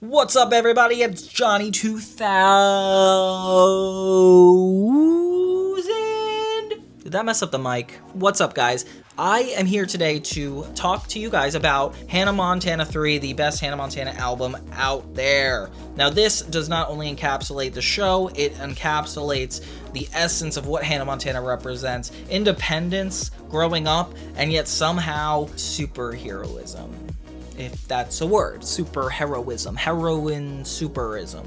What's up, everybody? It's Johnny 2000. Did that mess up the mic? What's up, guys? I am here today to talk to you guys about Hannah Montana 3, the best Hannah Montana album out there. Now, this does not only encapsulate the show, it encapsulates the essence of what Hannah Montana represents: independence, growing up, and yet somehow superheroism. If that's a word. Superheroism. Heroine superism.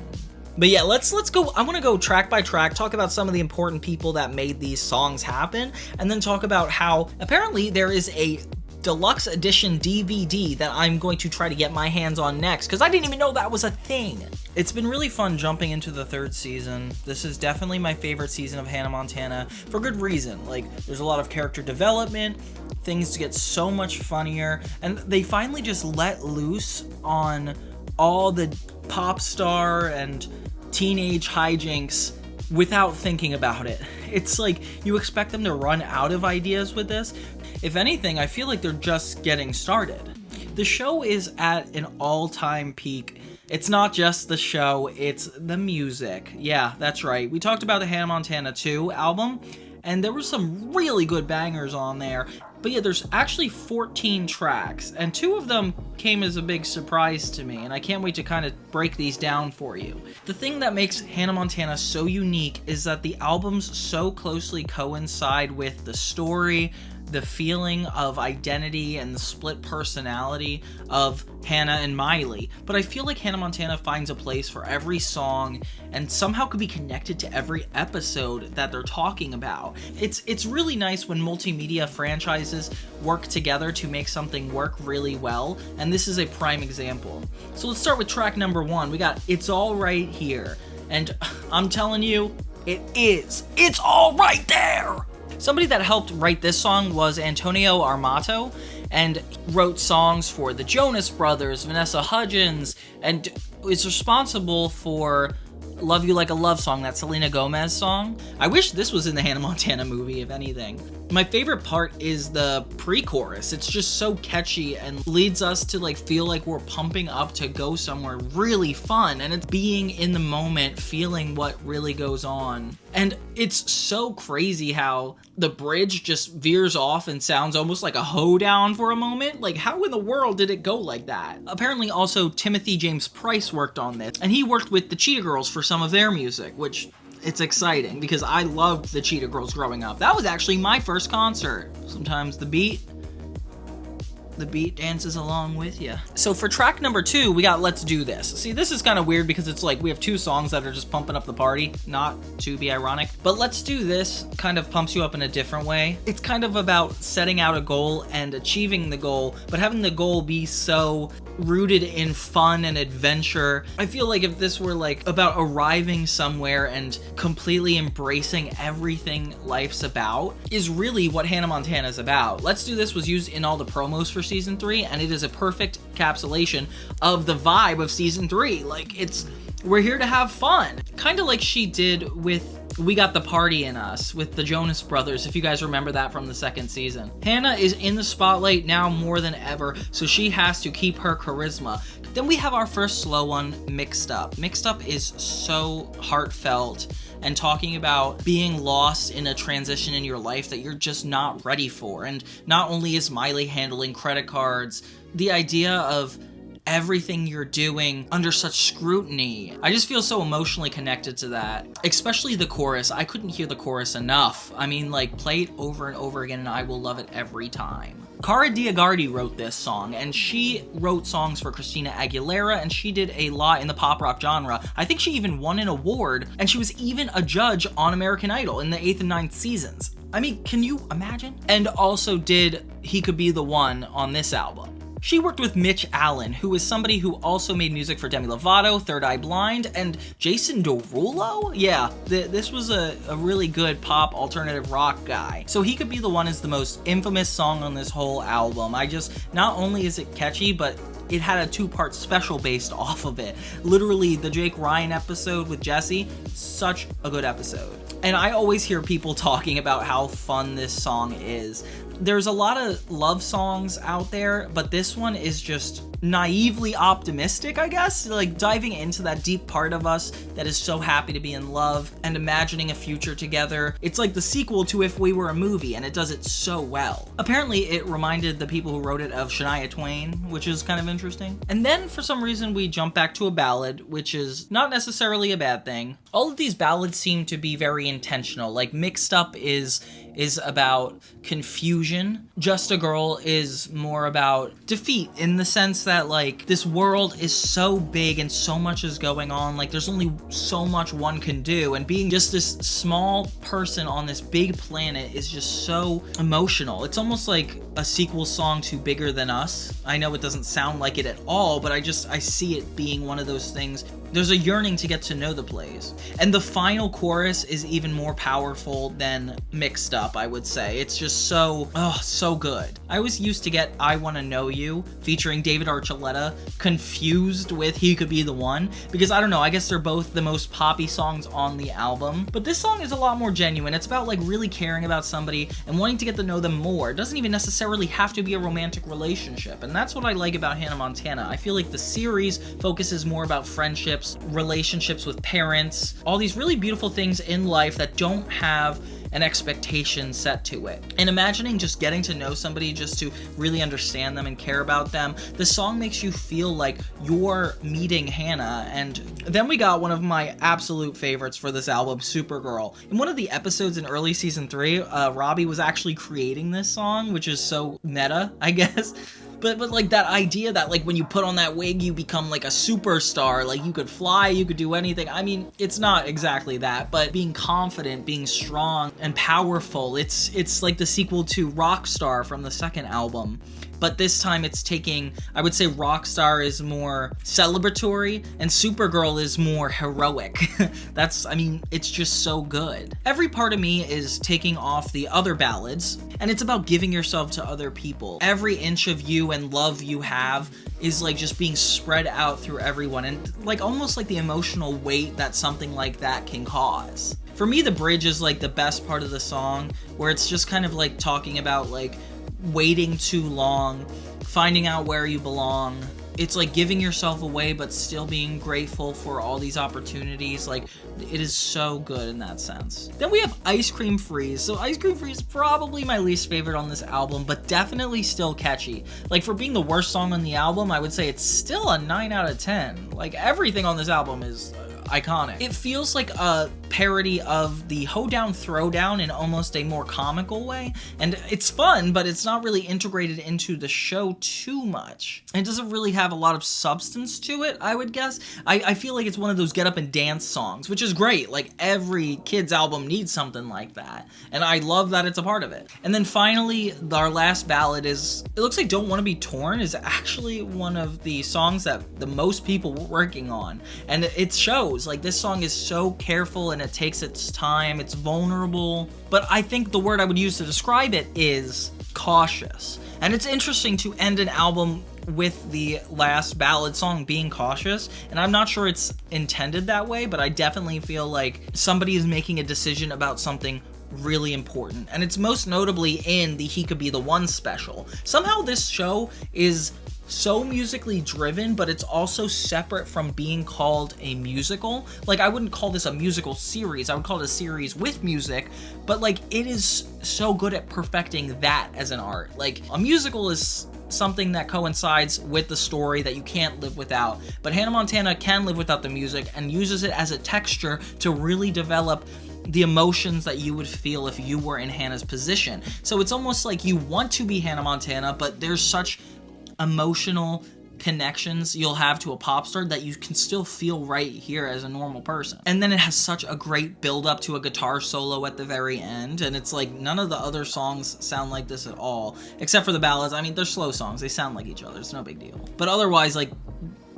But yeah, let's go. I want to go track by track, talk about some of the important people that made these songs happen, and then talk about how apparently there is a deluxe edition DVD that I'm going to try to get my hands on next, because I didn't even know that was a thing. It's been really fun jumping into the third season. This is definitely my favorite season of Hannah Montana, for good reason. Like, there's a lot of character development, things get so much funnier, and they finally just let loose on all the pop star and teenage hijinks without thinking about it. It's like you expect them to run out of ideas with this. If anything, I feel like they're just getting started. The show is at an all-time peak. It's not just the show, it's the music. Yeah, that's right. We talked about the Hannah Montana 2 album, and there were some really good bangers on there. But yeah, there's actually 14 tracks, and 2 of them came as a big surprise to me, and I can't wait to kind of break these down for you. The thing that makes Hannah Montana so unique is that the albums so closely coincide with the story, the feeling of identity, and the split personality of Hannah and Miley. But I feel like Hannah Montana finds a place for every song and somehow could be connected to every episode that they're talking about. It's really nice when multimedia franchises work together to make something work really well, and this is a prime example. So let's start with track number 1. We got It's All Right Here, and I'm telling you, it's all right there! Somebody that helped write this song was Antonio Armato, and wrote songs for the Jonas Brothers, Vanessa Hudgens, and is responsible for Love You Like a Love Song, that Selena Gomez song. I wish this was in the Hannah Montana movie, if anything. My favorite part is the pre-chorus. It's just so catchy and leads us to feel like we're pumping up to go somewhere really fun, and it's being in the moment, feeling what really goes on. And it's so crazy how the bridge just veers off and sounds almost like a hoedown for a moment. Like, how in the world did it go like that? Apparently also Timothy James Price worked on this, and he worked with the Cheetah Girls for some of their music, which it's exciting because I loved the Cheetah Girls growing up. That was actually my first concert. Sometimes the beat dances along with you. So for track number 2, we got Let's Do This. See, this is kind of weird because it's like we have 2 songs that are just pumping up the party, not to be ironic. But Let's Do This kind of pumps you up in a different way. It's kind of about setting out a goal and achieving the goal, but having the goal be so rooted in fun and adventure. I feel like if this were about arriving somewhere and completely embracing everything life's about, is really what Hannah Montana is about. Let's Do This was used in all the promos for season 3, and it is a perfect encapsulation of the vibe of season 3. We're here to have fun. Kind of like she did with We Got the Party in Us with the Jonas Brothers, if you guys remember that from the 2nd season. Hannah is in the spotlight now more than ever, so she has to keep her charisma. Then we have our first slow one, Mixed Up. Mixed Up is so heartfelt and talking about being lost in a transition in your life that you're just not ready for. And not only is Miley handling credit cards, the idea of everything you're doing under such scrutiny. I just feel so emotionally connected to that. Especially the chorus. I couldn't hear the chorus enough. I mean, play it over and over again and I will love it every time. Cara Diagardi wrote this song, and she wrote songs for Christina Aguilera, and she did a lot in the pop rock genre. I think she even won an award, and she was even a judge on American Idol in the 8th and 9th seasons. I mean, can you imagine? And also did He Could Be the One on this album. She worked with Mitch Allen, who is somebody who also made music for Demi Lovato, Third Eye Blind, and Jason Derulo? Yeah, this was a really good pop alternative rock guy. So He Could Be the One is the most infamous song on this whole album. Not only is it catchy, but it had a 2-part special based off of it. Literally, the Jake Ryan episode with Jesse, such a good episode. And I always hear people talking about how fun this song is. there's a lot of love songs out there, but this one is just naively optimistic, I guess, like diving into that deep part of us that is so happy to be in love and imagining a future together. It's like the sequel to If We Were a Movie, and it does it so well. Apparently, it reminded the people who wrote it of Shania Twain, which is kind of interesting. And then for some reason, we jump back to a ballad, which is not necessarily a bad thing. All of these ballads seem to be very intentional. Like Mixed Up is about confusion. Just a Girl is more about defeat, in the sense that like this world is so big and so much is going on, like there's only so much one can do, and being just this small person on this big planet is just so emotional. It's almost like a sequel song to Bigger Than Us. I know it doesn't sound like it at all, but I see it being one of those things. There's a yearning to get to know the place. And the final chorus is even more powerful than Mixed Up, I would say. It's just so good. I always used to get I Wanna Know You, featuring David Archuleta, confused with He Could Be the One, because I don't know, I guess they're both the most poppy songs on the album. But this song is a lot more genuine. It's about like really caring about somebody and wanting to get to know them more. It doesn't even necessarily have to be a romantic relationship. And that's what I like about Hannah Montana. I feel like the series focuses more about friendships, relationships with parents, all these really beautiful things in life that don't have an expectation set to it. And imagining just getting to know somebody just to really understand them and care about them, the song makes you feel like you're meeting Hannah. And then we got one of my absolute favorites for this album, Supergirl. In one of the episodes in early season 3, Robbie was actually creating this song, which is so meta, I guess. But like that idea that like when you put on that wig, you become like a superstar, like you could fly, you could do anything. I mean, it's not exactly that, but being confident, being strong and powerful. It's like the sequel to Rockstar from the second album. But this time it's taking, I would say Rockstar is more celebratory and Supergirl is more heroic. It's just so good. Every part of me is taking off the other ballads, and it's about giving yourself to other people. Every inch of you and love you have is like just being spread out through everyone, and like almost like the emotional weight that something like that can cause. For me, the bridge is like the best part of the song, where it's just kind of like talking about like waiting too long, finding out where you belong. It's like giving yourself away but still being grateful for all these opportunities. Like, it is so good in that sense. Then we have Ice Cream Freeze. So Ice Cream Freeze is probably my least favorite on this album, but definitely still catchy. Like, for being the worst song on the album, I would say it's still a 9 out of 10. Like, everything on this album is iconic. It feels like a parody of the Hoedown Throwdown in almost a more comical way, and it's fun, but it's not really integrated into the show too much. It doesn't really have a lot of substance to it, I would guess. I feel like it's one of those get up and dance songs, which is great. Like, every kid's album needs something like that, and I love that it's a part of it. And then finally, our last ballad is, it looks like Don't Wanna Be Torn is actually one of the songs that the most people were working on, and it shows. Like, this song is so careful and it takes its time, it's vulnerable, but I think the word I would use to describe it is cautious. And it's interesting to end an album with the last ballad song being cautious, and I'm not sure it's intended that way, but I definitely feel like somebody is making a decision about something really important, and it's most notably in the He Could Be the One special. Somehow this show is so musically driven, but it's also separate from being called a musical. Like, I wouldn't call this a musical series, I would call it a series with music, but like, it is so good at perfecting that as an art. Like, a musical is something that coincides with the story that you can't live without, but Hannah Montana can live without the music and uses it as a texture to really develop the emotions that you would feel if you were in Hannah's position. So it's almost like you want to be Hannah Montana, but there's such emotional connections you'll have to a pop star that you can still feel right here as a normal person. And then it has such a great build up to a guitar solo at the very end, and it's like none of the other songs sound like this at all, except for the ballads. I mean, they're slow songs, they sound like each other, it's no big deal. But otherwise, like,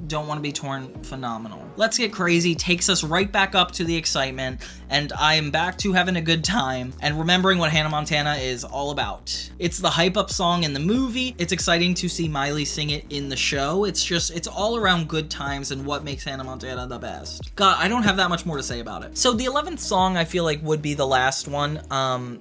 Don't Want to Be Torn, phenomenal. Let's Get Crazy takes us right back up to the excitement, and I am back to having a good time and remembering what Hannah Montana is all about. It's the hype up song in the movie. It's exciting to see Miley sing it in the show. It's all around good times and what makes Hannah Montana the best. God, I don't have that much more to say about it. So the 11th song I feel like would be the last one.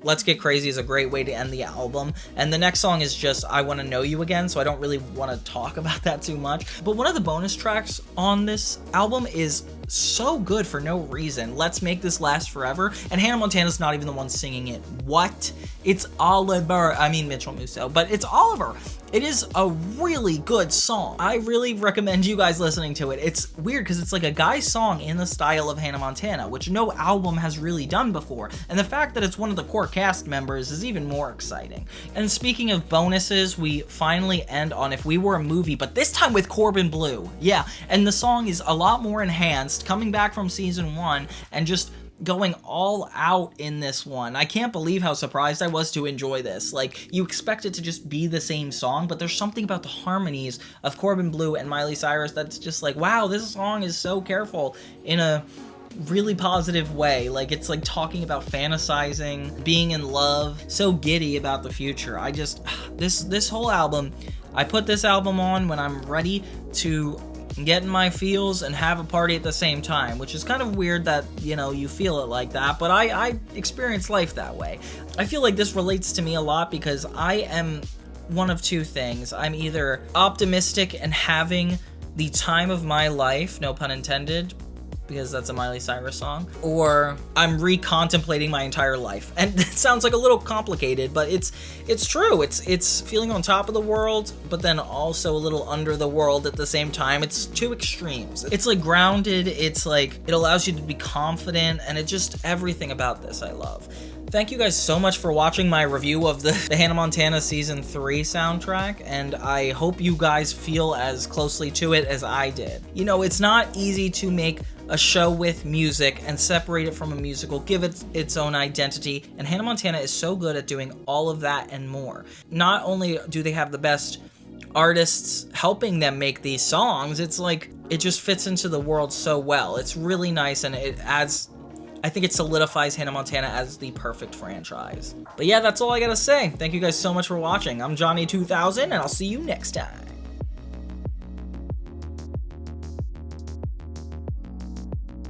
Let's Get Crazy is a great way to end the album, and the next song is just I Want to Know You Again, so I don't really want to talk about that too much. But one of the bonus tracks on this album is so good for no reason. Let's Make This Last Forever, and Hannah Montana's not even the one singing it. What? It's Oliver. I mean Mitchell Musso, but it's Oliver. It is a really good song. I really recommend you guys listening to it. It's weird because it's like a guy's song in the style of Hannah Montana, which no album has really done before. And the fact that it's one of the core cast members is even more exciting. And speaking of bonuses, we finally end on If We Were a Movie, but this time with Corbin Bleu. Yeah, and the song is a lot more enhanced, coming back from season 1 and just going all out in this one. I can't believe how surprised I was to enjoy this. Like, you expect it to just be the same song, but there's something about the harmonies of Corbin Bleu and Miley Cyrus that's just like, wow, this song is so careful in a really positive way. Like, it's like talking about fantasizing, being in love, so giddy about the future. I just, this whole album, I put this album on when I'm ready to get in my feels and have a party at the same time, which is kind of weird that, you know, you feel it like that, but I experience life that way. I feel like this relates to me a lot because I am one of two things. I'm either optimistic and having the time of my life, no pun intended, because that's a Miley Cyrus song, or I'm recontemplating my entire life. And it sounds like a little complicated, but it's true. It's feeling on top of the world, but then also a little under the world at the same time. It's two extremes. It's like grounded, it's like it allows you to be confident, and it just everything about this I love. Thank you guys so much for watching my review of the Hannah Montana Season 3 soundtrack, and I hope you guys feel as closely to it as I did. You know, it's not easy to make a show with music and separate it from a musical, give it its own identity, and Hannah Montana is so good at doing all of that and more. Not only do they have the best artists helping them make these songs, it's like, it just fits into the world so well. It's really nice, and it adds, I think it solidifies Hannah Montana as the perfect franchise. But yeah, that's all I gotta say. Thank you guys so much for watching. I'm Johnny2000, and I'll see you next time.